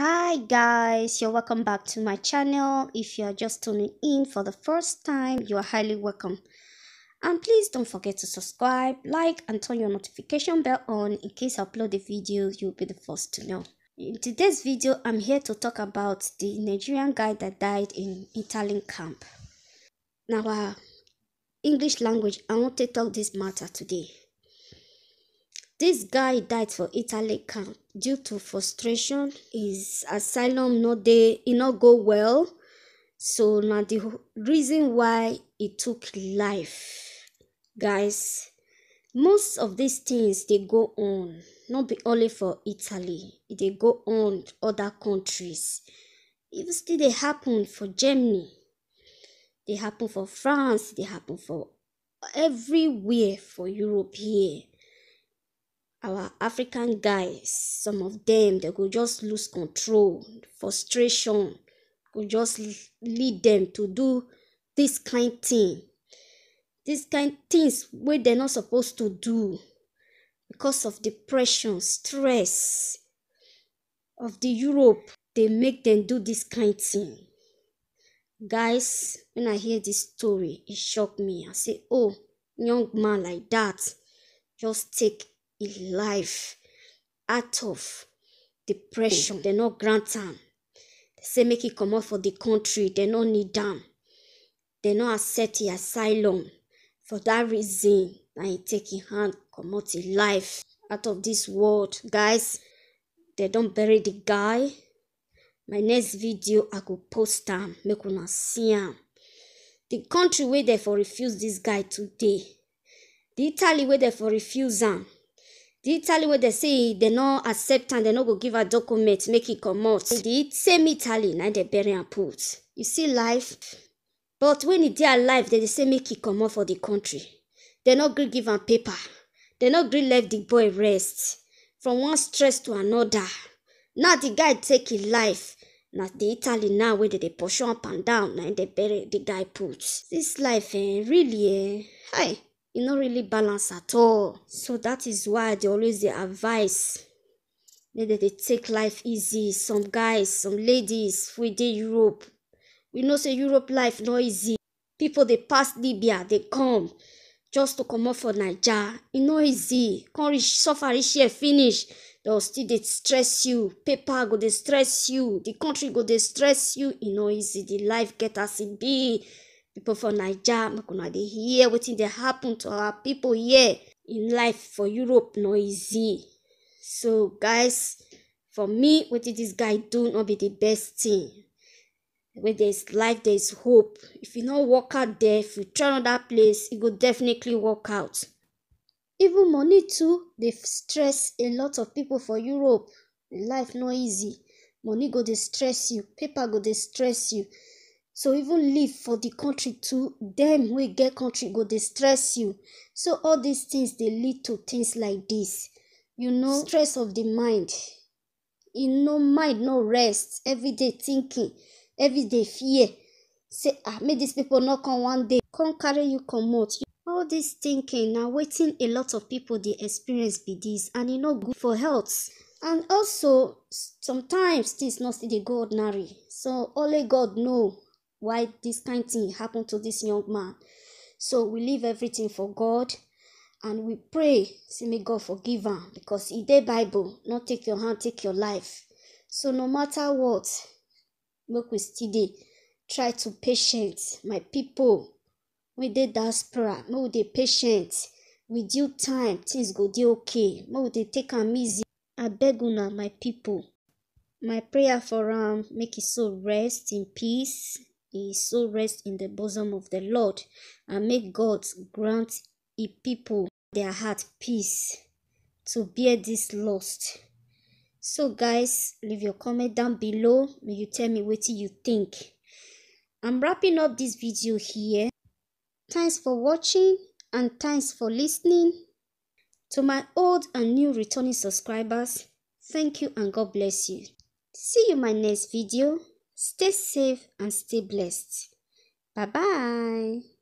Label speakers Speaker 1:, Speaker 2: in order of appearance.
Speaker 1: Hi guys, you're welcome back to my channel. If you're just tuning in for the first time, you are highly welcome. And please don't forget to subscribe, like, and turn your notification bell on in case I upload a video, you'll be the first to know. In today's video, I'm here to talk about the Nigerian guy that died in Italian camp. Now, English language, I want to talk this matter today. This guy died for Italy camp due to frustration. His asylum no go well. So now the reason why it took life. Guys, most of these things they go on, not be only for Italy. They go on other countries. Even still they happen for Germany. They happen for France. They happen for everywhere for Europe here. Our African guys, some of them, they could just lose control, frustration, could just lead them to do this kind thing. This kind things where they're not supposed to do because of depression, stress of the Europe. They make them do this kind thing. Guys, when I hear this story, it shocked me. I say, oh, young man like that, just take his life out of depression. They not grant am. They say make it come out for the country. They not need them. They not accept the asylum. For that reason, I take in hand come out his life out of this world. Guys, they don't bury the guy. My next video, I go post them. Make una see am. The country where they for refuse this guy today. The Italy where they for refuse am. The Italy where they say they no accept and they no go give a document, make it come out. The same Italy, now they bury and put. You see life? But when it dey alive, they say make it come out for the country. They no gree give am paper. They no gree let the boy rest. From one stress to another. Now the guy take his life. Now the Italy now where they push up and down, now they bury the guy put. This life really hi. You not really balance at all. So that is why they always advise that they take life easy. Some guys, some ladies, we dey Europe. We know say Europe life not easy. People they pass Libya, they come just to come up for Nigeria. It not easy. Can't reach suffer reach here finish. They'll still they stress you. Paper go they stress you. The country go they stress you. It not easy. The life get as it be. People for Nigeria, they hear what they happen to our people here in life for Europe no easy. So guys, for me, what did this guy do not be the best thing. When there's life, there's hope. If you not work out there, if you try another place, it will definitely work out. Even money too, they stress a lot of people for Europe. Life no easy. Money go they stress you, paper go they stress you. So even live for the country too, them we get country go they stress you. So all these things they lead to things like this. You know, stress of the mind. Mind no rest. Everyday thinking, everyday fear. Say make these people not come one day, come carry you come out. All this thinking now waiting a lot of people they experience be this, and it not good for health. And also sometimes things not still they go ordinary. So only God know why this kind of thing happened to this young man. So we leave everything for God and we pray, say may God forgive him, because in the Bible, not take your hand, take your life. So no matter what, make we still dey try to patient. My people, we dey diaspora, make we dey patient. With due time, things go dey okay. Make we dey take am easy. Abeg una, my people. My prayer for make his soul rest in peace. His soul rest in the bosom of the Lord, and make God grant his people their heart peace to bear this loss. So guys, leave your comment down below. May you tell me what you think. I'm wrapping up this video here. Thanks for watching and thanks for listening. To my old and new returning subscribers, thank you and God bless you. See you in my next video. Stay safe and stay blessed. Bye-bye.